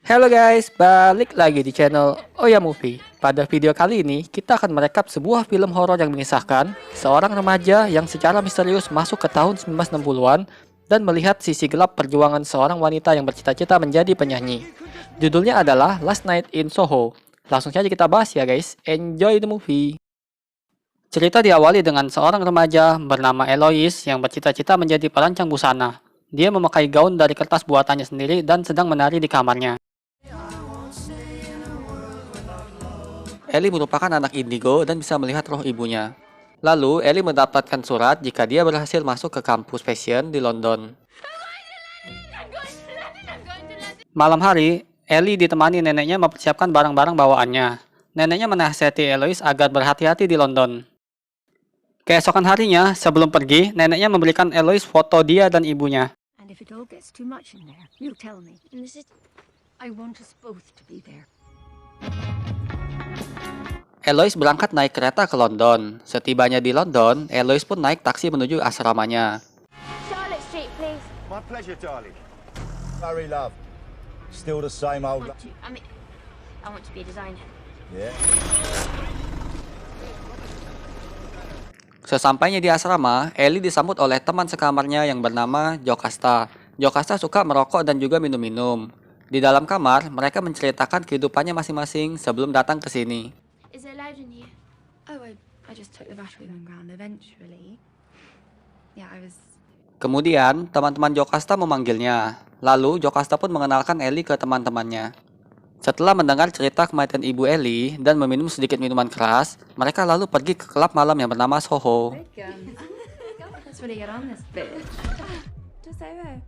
Halo guys, balik lagi di channel Oya Movie. Pada video kali ini, kita akan merekap sebuah film horor yang mengisahkan seorang remaja yang secara misterius masuk ke tahun 1960-an dan melihat sisi gelap perjuangan seorang wanita yang bercita-cita menjadi penyanyi. Judulnya adalah Last Night in Soho. Langsung saja kita bahas ya guys, enjoy the movie. Cerita diawali dengan seorang remaja bernama Eloise yang bercita-cita menjadi perancang busana. Dia memakai gaun dari kertas buatannya sendiri dan sedang menari di kamarnya. Ellie merupakan anak indigo dan bisa melihat roh ibunya. Lalu, Ellie mendapatkan surat jika dia berhasil masuk ke kampus fashion di London. Malam hari, Ellie ditemani neneknya mempersiapkan barang-barang bawaannya. Neneknya menasihati Eloise agar berhati-hati di London. Keesokan harinya, sebelum pergi, neneknya memberikan Eloise foto dia dan ibunya. And if it all gets too much in there, you tell me. I want us both to be there. Eloise berangkat naik kereta ke London. Setibanya di London, Eloise pun naik taksi menuju asramanya. Charlotte Street, please. My pleasure, darling. Sorry, love. Still the same old. I want to be a designer. Yeah. Sesampainya di asrama, Ellie disambut oleh teman sekamarnya yang bernama Jocasta. Jocasta suka merokok dan juga minum-minum. Di dalam kamar, mereka menceritakan kehidupannya masing-masing sebelum datang ke sini. Is it loud in here? Oh, I just took the battery one round eventually. Yeah, I was... Kemudian, teman-teman Jocasta memanggilnya. Lalu, Jocasta pun mengenalkan Ellie ke teman-temannya. Setelah mendengar cerita kematian ibu Ellie dan meminum sedikit minuman keras, mereka lalu pergi ke klub malam yang bernama Soho. Let's really get on this bitch. Just Soho.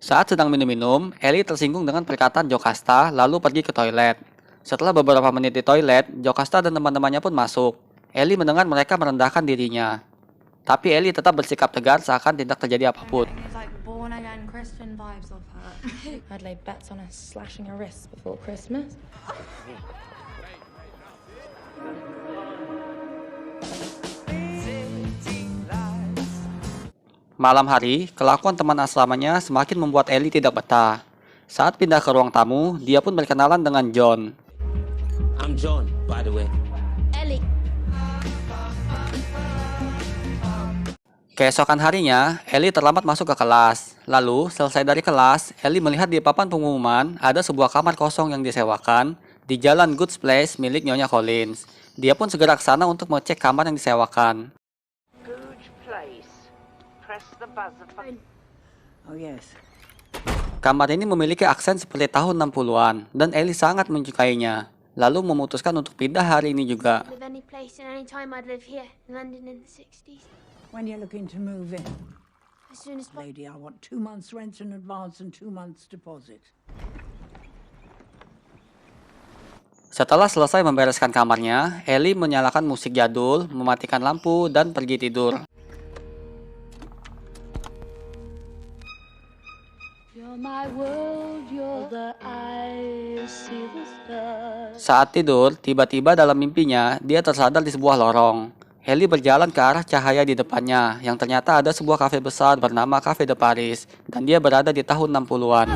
Saat sedang minum-minum, Ellie tersinggung dengan perkataan Jocasta lalu pergi ke toilet. Setelah beberapa menit di toilet, Jocasta dan teman-temannya pun masuk. Ellie mendengar mereka merendahkan dirinya. Tapi Ellie tetap bersikap tegar seakan tidak terjadi apapun. It's like born again Christian vibes of her. I'd lay bets on her slashing her wrists before Christmas. Malam hari, kelakuan teman asramanya semakin membuat Ellie tidak betah. Saat pindah ke ruang tamu, dia pun berkenalan dengan John. I'm John, by the way. Ellie. Keesokan harinya, Ellie terlambat masuk ke kelas. Lalu, selesai dari kelas, Ellie melihat di papan pengumuman ada sebuah kamar kosong yang disewakan di Jalan Goods Place milik Nyonya Collins. Dia pun segera ke sana untuk mengecek kamar yang disewakan. Gooch Place. Press the buzzer for... Oh yes. Kamar ini memiliki aksen seperti tahun 60-an, dan Ellie sangat menyukainya. Lalu memutuskan untuk pindah hari ini juga. Live any place and any time I'd live here in London in the 60s. When you're looking to move in, As soon as possible. lady, I want 2 months rent in advance and 2 months deposit. Setelah selesai membereskan kamarnya, Ellie menyalakan musik jadul, mematikan lampu, dan pergi tidur. Saat tidur, tiba-tiba dalam mimpinya, dia tersadar di sebuah lorong. Ellie berjalan ke arah cahaya di depannya, yang ternyata ada sebuah kafe besar bernama Cafe de Paris, dan dia berada di tahun 60-an.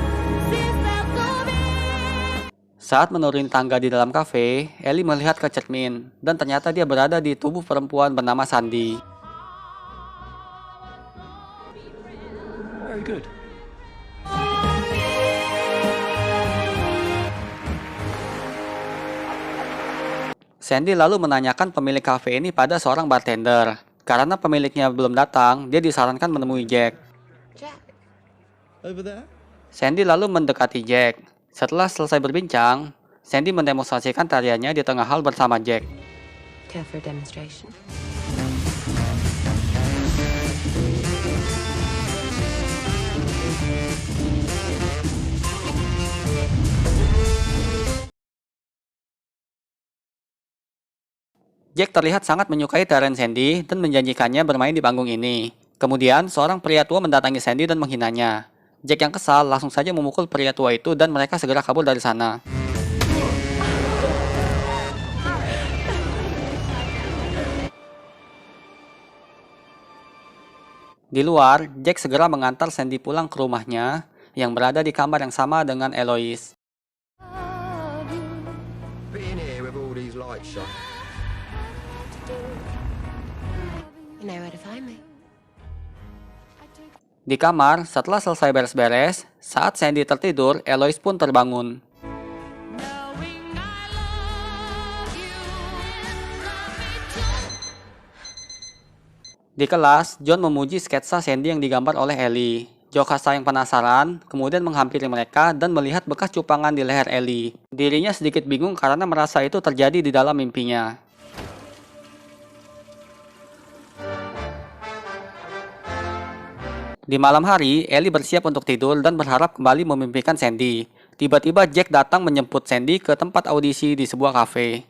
Saat menuruni tangga di dalam kafe, Ellie melihat ke cermin, dan ternyata dia berada di tubuh perempuan bernama Sandy. Very good. Sandy lalu menanyakan pemilik kafe ini pada seorang bartender. Karena pemiliknya belum datang, dia disarankan menemui Jack. Jack. Over there? Sandy lalu mendekati Jack. Setelah selesai berbincang, Sandy mendemonstrasikan tariannya di tengah hal bersama Jack. Care for a demonstration? Jack terlihat sangat menyukai tarian Sandy dan menjanjikannya bermain di panggung ini. Kemudian, seorang pria tua mendatangi Sandy dan menghinanya. Jack yang kesal langsung saja memukul pria tua itu dan mereka segera kabur dari sana. Di luar, Jack segera mengantar Sandy pulang ke rumahnya yang berada di kamar yang sama dengan Eloise. Being here with all these lights shut. You know where to find me. Di kamar, setelah selesai beres-beres, saat Sandy tertidur, Eloise pun terbangun. Di kelas, John memuji sketsa Sandy yang digambar oleh Ellie. Jocasta yang penasaran, kemudian menghampiri mereka dan melihat bekas cupangan di leher Ellie. Dirinya sedikit bingung karena merasa itu terjadi di dalam mimpinya. Di malam hari, Ellie bersiap untuk tidur dan berharap kembali memimpikan Sandy. Tiba-tiba Jack datang menjemput Sandy ke tempat audisi di sebuah kafe.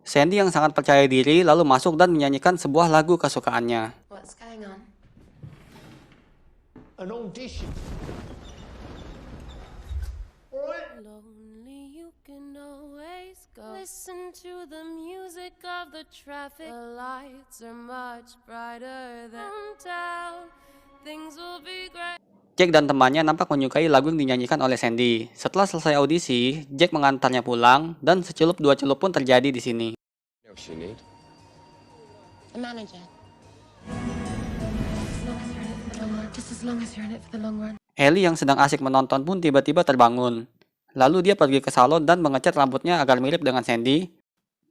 Sandy yang sangat percaya diri lalu masuk dan menyanyikan sebuah lagu kesukaannya. What's going on? An audition. Lonely, you can always go. Listen to the music of the traffic. The lights are much brighter than town. Things will be great. Jack dan temannya nampak menyukai lagu yang dinyanyikan oleh Sandy. Setelah selesai audisi, Jack mengantarnya pulang dan secelup dua celup pun terjadi di sini. What else you need? The manager. Just as long as you're in it for the long run. Ellie yang sedang asik menonton pun tiba-tiba terbangun. Lalu dia pergi ke salon dan mengecat rambutnya agar mirip dengan Sandy.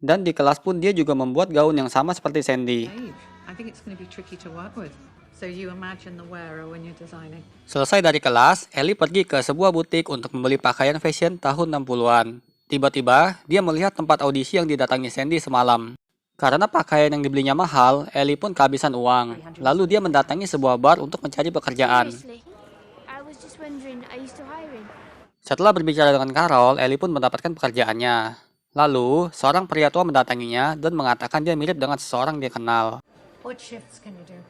Dan di kelas pun dia juga membuat gaun yang sama seperti Sandy. I think it's going to be tricky to work with. So you imagine the wearer when you're designing. Selesai dari kelas, Ellie pergi ke sebuah butik untuk membeli pakaian fashion tahun 60-an. Tiba-tiba, dia melihat tempat audisi yang didatangi Sandy semalam. Karena pakaian yang dibelinya mahal, Ellie pun kehabisan uang. Lalu dia mendatangi sebuah bar untuk mencari pekerjaan. Seriously, I was just wondering, are you still hiring? Setelah berbicara dengan Carol, Ellie pun mendapatkan pekerjaannya. Lalu, seorang pria tua mendatanginya dan mengatakan dia mirip dengan seseorang dia kenal. What shifts can you do?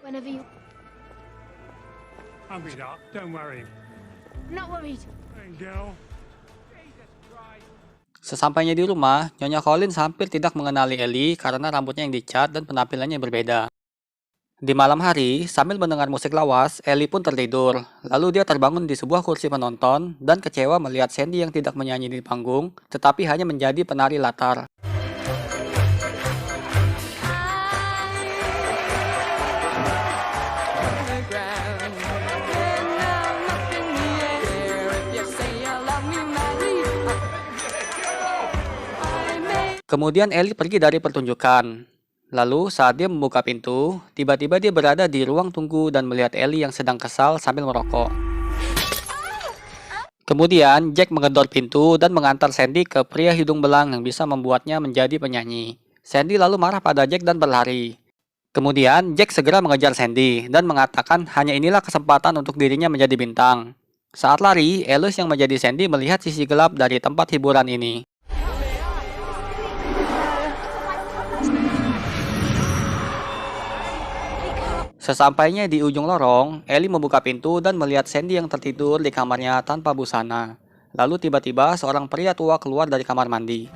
Whenever you... I'll beat up, don't worry. I'm not worried. Hey, girl. Sesampainya di rumah, Nyonya Collins hampir tidak mengenali Ellie karena rambutnya yang dicat dan penampilannya berbeda. Di malam hari, sambil mendengar musik lawas, Ellie pun tertidur. Lalu dia terbangun di sebuah kursi penonton dan kecewa melihat Sandy yang tidak menyanyi di panggung, tetapi hanya menjadi penari latar. Kemudian Ellie pergi dari pertunjukan. Lalu saat dia membuka pintu, tiba-tiba dia berada di ruang tunggu dan melihat Ellie yang sedang kesal sambil merokok. Kemudian Jack menggedor pintu dan mengantar Sandy ke pria hidung belang yang bisa membuatnya menjadi penyanyi. Sandy lalu marah pada Jack dan berlari. Kemudian Jack segera mengejar Sandy dan mengatakan hanya inilah kesempatan untuk dirinya menjadi bintang. Saat lari, Eloise yang menjadi Sandy melihat sisi gelap dari tempat hiburan ini. Sesampainya di ujung lorong, Ellie membuka pintu dan melihat Sandy yang tertidur di kamarnya tanpa busana. Lalu tiba-tiba seorang pria tua keluar dari kamar mandi.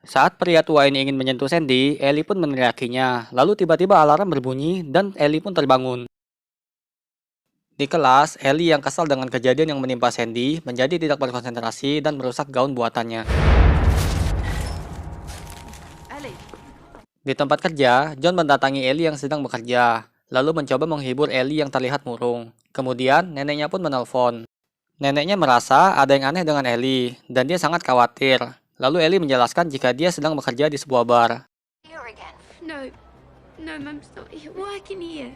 Saat pria tua ini ingin menyentuh Sandy, Ellie pun meneriakinya. Lalu tiba-tiba alarm berbunyi dan Ellie pun terbangun. Di kelas, Ellie yang kesal dengan kejadian yang menimpa Sandy menjadi tidak berkonsentrasi dan merusak gaun buatannya. Di tempat kerja, John mendatangi Ellie yang sedang bekerja, lalu mencoba menghibur Ellie yang terlihat murung. Kemudian, neneknya pun menelpon. Neneknya merasa ada yang aneh dengan Ellie, dan dia sangat khawatir. Lalu Ellie menjelaskan jika dia sedang bekerja di sebuah bar. No, Mum's not here. Working here.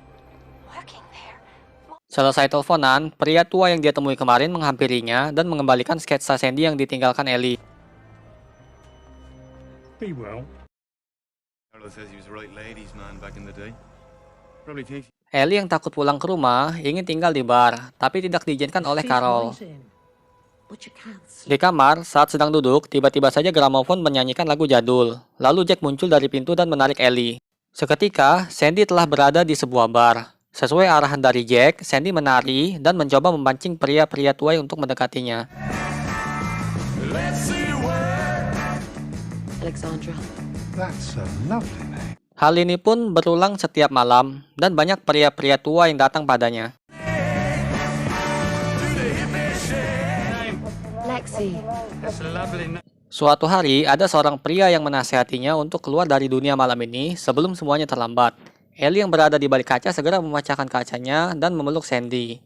Selesai teleponan, pria tua yang dia temui kemarin menghampirinya dan mengembalikan sketsa Sandy yang ditinggalkan Ellie. Be well. Ellie yang takut pulang ke rumah ingin tinggal di bar, tapi tidak diizinkan oleh Carol. Di kamar, saat sedang duduk, tiba-tiba saja gramofon menyanyikan lagu jadul. Lalu Jack muncul dari pintu dan menarik Ellie. Seketika, Sandy telah berada di sebuah bar. Sesuai arahan dari Jack, Sandy menari dan mencoba memancing pria-pria tua untuk mendekatinya. Alexandra. That's a lovely name. Hal ini pun berulang setiap malam, dan banyak pria-pria tua yang datang padanya. Lexi. That's a lovely name. Suatu hari, ada seorang pria yang menasihatinya untuk keluar dari dunia malam ini sebelum semuanya terlambat. Ellie yang berada di balik kaca segera memecahkan kacanya dan memeluk Sandy.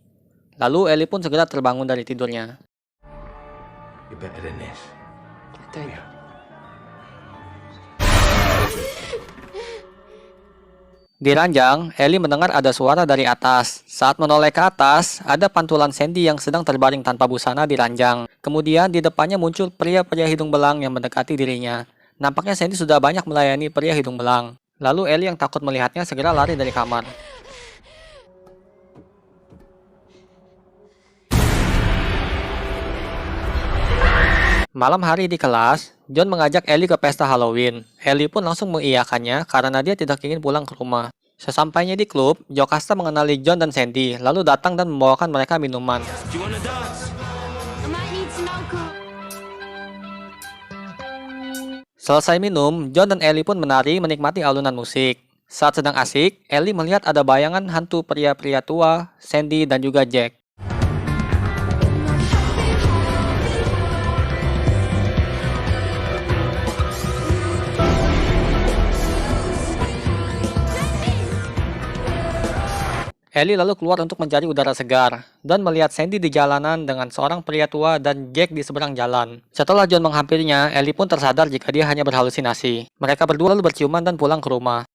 Lalu Ellie pun segera terbangun dari tidurnya. You're better than this. Di ranjang, Ellie mendengar ada suara dari atas. Saat menoleh ke atas, ada pantulan Sandy yang sedang terbaring tanpa busana di ranjang. Kemudian di depannya muncul pria-pria hidung belang yang mendekati dirinya. Nampaknya Sandy sudah banyak melayani pria hidung belang. Lalu Ellie yang takut melihatnya segera lari dari kamar. Malam hari di kelas, John mengajak Ellie ke pesta Halloween. Ellie pun langsung mengiyakannya karena dia tidak ingin pulang ke rumah. Sesampainya di klub, Jocasta mengenali John dan Sandy, lalu datang dan membawakan mereka minuman. Do you wanna dance? I might need some alcohol. Selesai minum, John dan Ellie pun menari menikmati alunan musik. Saat sedang asik, Ellie melihat ada bayangan hantu pria-pria tua, Sandy dan juga Jack. Ellie lalu keluar untuk mencari udara segar, dan melihat Sandy di jalanan dengan seorang pria tua dan Jack di seberang jalan. Setelah John menghampirinya, Ellie pun tersadar jika dia hanya berhalusinasi. Mereka berdua lalu berciuman dan pulang ke rumah.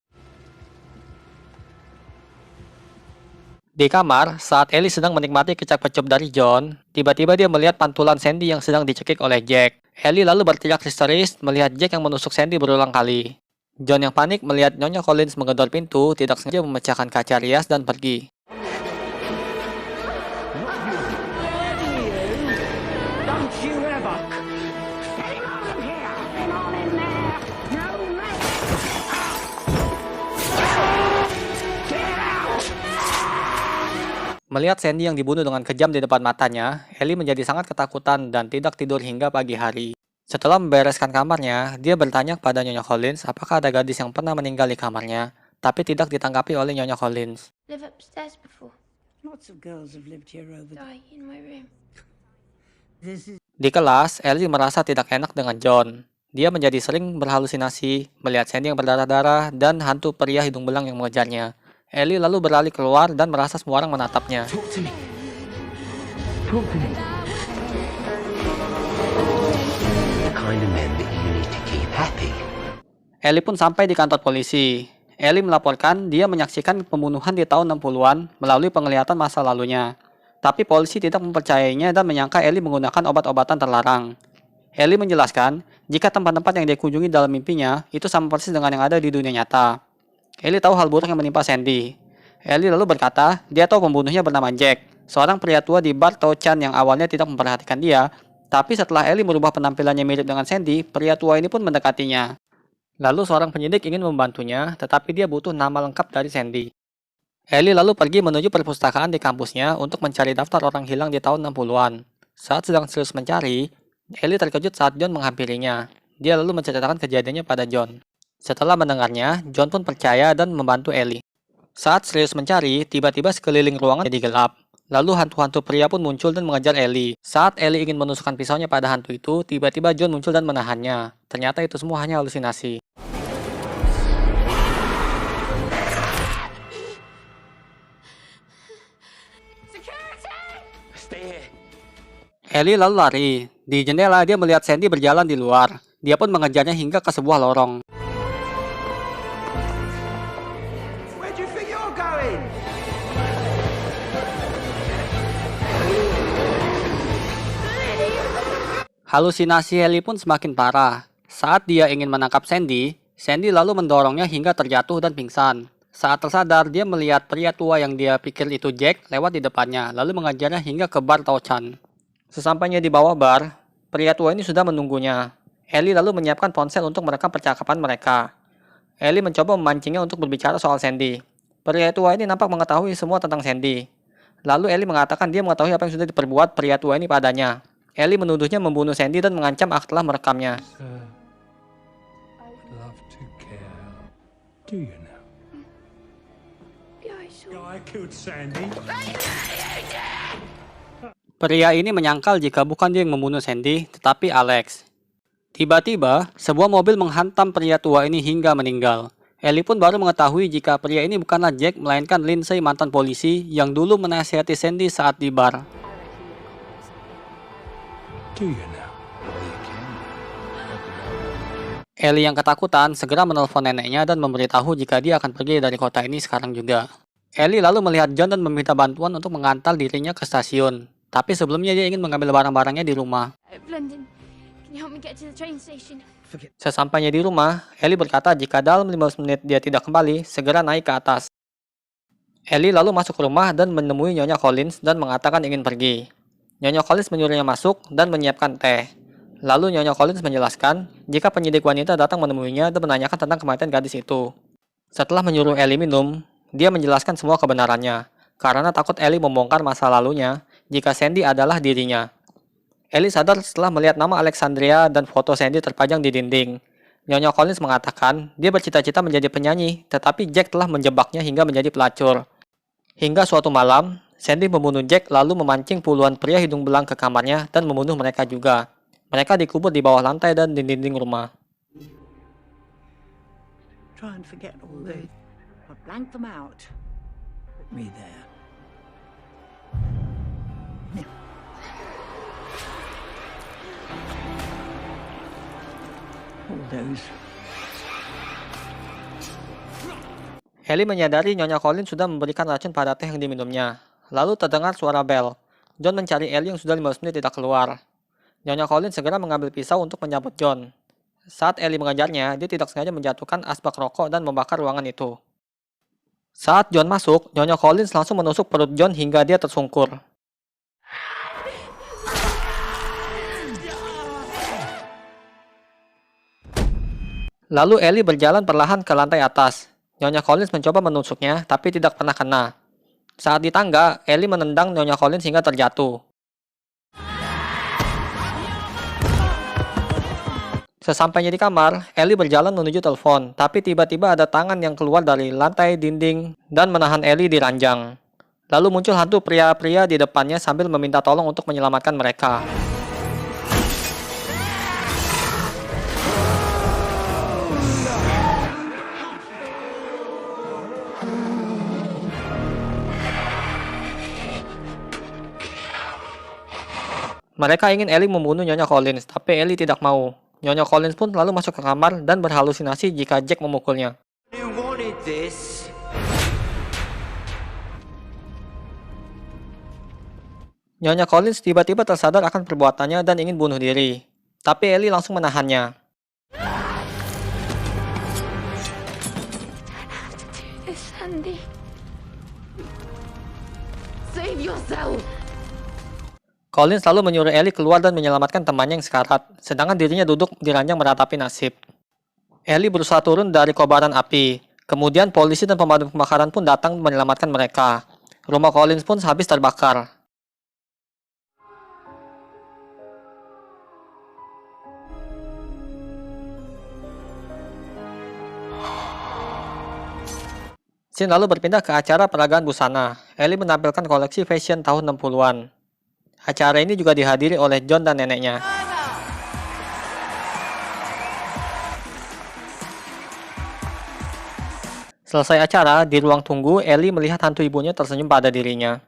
Di kamar, saat Ellie sedang menikmati kecap-kecap dari John, tiba-tiba dia melihat pantulan Sandy yang sedang dicekik oleh Jack. Ellie lalu berteriak histeris melihat Jack yang menusuk Sandy berulang kali. John yang panik melihat Nyonya Collins menggedor pintu, tidak sengaja memecahkan kaca rias dan pergi. Melihat Sandy yang dibunuh dengan kejam di depan matanya, Ellie menjadi sangat ketakutan dan tidak tidur hingga pagi hari. Setelah membereskan kamarnya, dia bertanya kepada Nyonya Collins apakah ada gadis yang pernah meninggal di kamarnya, tapi tidak ditanggapi oleh Nyonya Collins. Live upstairs before. Lots of girls have lived here over Die in my room. Di kelas, Ellie merasa tidak enak dengan John. Dia menjadi sering berhalusinasi, melihat Sandy yang berdarah-darah, dan hantu pria hidung belang yang mengejarnya. Ellie lalu berlari keluar dan merasa semua orang menatapnya. Talk to me. Talk to me. The kind of men that you need to keep happy. Ellie pun sampai di kantor polisi. Ellie melaporkan dia menyaksikan pembunuhan di tahun 60-an melalui penglihatan masa lalunya. Tapi polisi tidak mempercayainya dan menyangka Ellie menggunakan obat-obatan terlarang. Ellie menjelaskan jika tempat-tempat yang dia kunjungi dalam mimpinya itu sama persis dengan yang ada di dunia nyata. Ellie tahu hal buruk yang menimpa Sandy. Ellie lalu berkata dia tahu pembunuhnya bernama Jack, seorang pria tua di bar Tao-chan yang awalnya tidak memperhatikan dia. Tapi setelah Ellie merubah penampilannya mirip dengan Sandy, pria tua ini pun mendekatinya. Lalu seorang penyidik ingin membantunya, tetapi dia butuh nama lengkap dari Sandy. Ellie lalu pergi menuju perpustakaan di kampusnya untuk mencari daftar orang hilang di tahun 60-an. Saat sedang serius mencari, Ellie terkejut saat John menghampirinya. Dia lalu menceritakan kejadiannya pada John. Setelah mendengarnya, John pun percaya dan membantu Ellie. Saat serius mencari, tiba-tiba sekeliling ruangan jadi gelap. Lalu hantu-hantu pria pun muncul dan mengejar Ellie. Saat Ellie ingin menusukkan pisaunya pada hantu itu, tiba-tiba John muncul dan menahannya. Ternyata itu semua hanya halusinasi. Ellie lalu lari. Di jendela dia melihat Sandy berjalan di luar. Dia pun mengejarnya hingga ke sebuah lorong. Where do you think you're going? Halusinasi Ellie pun semakin parah. Saat dia ingin menangkap Sandy, Sandy lalu mendorongnya hingga terjatuh dan pingsan. Saat tersadar, dia melihat pria tua yang dia pikir itu Jack lewat di depannya, lalu mengajarnya hingga ke bar Tao-chan. Sesampainya di bawah bar, pria tua ini sudah menunggunya. Ellie lalu menyiapkan ponsel untuk merekam percakapan mereka. Ellie mencoba memancingnya untuk berbicara soal Sandy. Pria tua ini nampak mengetahui semua tentang Sandy. Lalu Ellie mengatakan dia mengetahui apa yang sudah diperbuat pria tua ini padanya. Ellie menuduhnya membunuh Sandy dan mengancam telah merekamnya. Do you now? Yeah, I saw. I killed Sandy. Pria ini menyangkal jika bukan dia yang membunuh Sandy, tetapi Alex. Tiba-tiba, sebuah mobil menghantam pria tua ini hingga meninggal. Ellie pun baru mengetahui jika pria ini bukanlah Jack, melainkan Lindsay, mantan polisi yang dulu menasihati Sandy saat di bar. Do you now? Ellie yang ketakutan segera menelpon neneknya dan memberitahu jika dia akan pergi dari kota ini sekarang juga. Ellie lalu melihat John dan meminta bantuan untuk mengantar dirinya ke stasiun. Tapi sebelumnya dia ingin mengambil barang-barangnya di rumah. London, can you help me get to the train station? Sesampainya di rumah, Ellie berkata jika dalam 15 menit dia tidak kembali, segera naik ke atas. Ellie lalu masuk ke rumah dan menemui Nyonya Collins dan mengatakan ingin pergi. Nyonya Collins menyuruhnya masuk dan menyiapkan teh. Lalu Nyonya Collins menjelaskan jika penyidik wanita datang menemuinya dan menanyakan tentang kematian gadis itu. Setelah menyuruh Ellie minum, dia menjelaskan semua kebenarannya, karena takut Ellie membongkar masa lalunya jika Sandy adalah dirinya. Ellie sadar setelah melihat nama Alexandria dan foto Sandy terpajang di dinding. Nyonya Collins mengatakan dia bercita-cita menjadi penyanyi, tetapi Jack telah menjebaknya hingga menjadi pelacur. Hingga suatu malam, Sandy membunuh Jack lalu memancing puluhan pria hidung belang ke kamarnya dan membunuh mereka juga. Mereka dikubur di bawah lantai dan di dinding rumah. Try and forget all this, but blank them out. Put me there. All those. Ellie menyadari Nyonya Collins sudah memberikan racun pada teh yang diminumnya. Lalu terdengar suara bel. John mencari Ellie yang sudah 15 menit tidak keluar. Nyonya Collins segera mengambil pisau untuk menyambut John. Saat Ellie mengejarnya, dia tidak sengaja menjatuhkan asbak rokok dan membakar ruangan itu. Saat John masuk, Nyonya Collins langsung menusuk perut John hingga dia tersungkur. Lalu Ellie berjalan perlahan ke lantai atas. Nyonya Collins mencoba menusuknya, tapi tidak pernah kena. Saat di tangga, Ellie menendang Nyonya Collins hingga terjatuh. Sesampainya di kamar, Ellie berjalan menuju telepon, tapi tiba-tiba ada tangan yang keluar dari lantai dinding dan menahan Ellie di ranjang. Lalu muncul hantu pria-pria di depannya sambil meminta tolong untuk menyelamatkan mereka. Mereka ingin Ellie membunuh Nyonya Collins, tapi Ellie tidak mau. Nyonya Collins pun lalu masuk ke kamar dan berhalusinasi jika Jack memukulnya. You wanted this. Nyonya Collins tiba-tiba tersadar akan perbuatannya dan ingin bunuh diri. Tapi Ellie langsung menahannya. It's Sandy. Save yourself. Collins lalu menyuruh Ellie keluar dan menyelamatkan temannya yang sekarat, sedangkan dirinya duduk di ranjang meratapi nasib. Ellie berusaha turun dari kobaran api. Kemudian polisi dan pemadam kebakaran pun datang menyelamatkan mereka. Rumah Collins pun habis terbakar. Scene lalu berpindah ke acara peragaan busana. Ellie menampilkan koleksi fashion tahun 60-an. Acara ini juga dihadiri oleh John dan neneknya. Selesai acara, di ruang tunggu, Ellie melihat hantu ibunya tersenyum pada dirinya.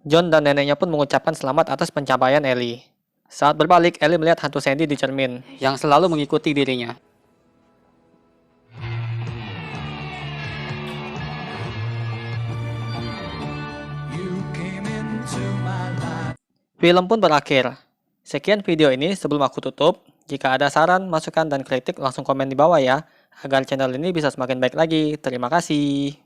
John dan neneknya pun mengucapkan selamat atas pencapaian Ellie. Saat berbalik, Ellie melihat hantu Sandy di cermin, yang selalu mengikuti dirinya. Film pun berakhir. Sekian video ini, sebelum aku tutup, jika ada saran, masukan, dan kritik langsung komen di bawah ya, agar channel ini bisa semakin baik lagi. Terima kasih.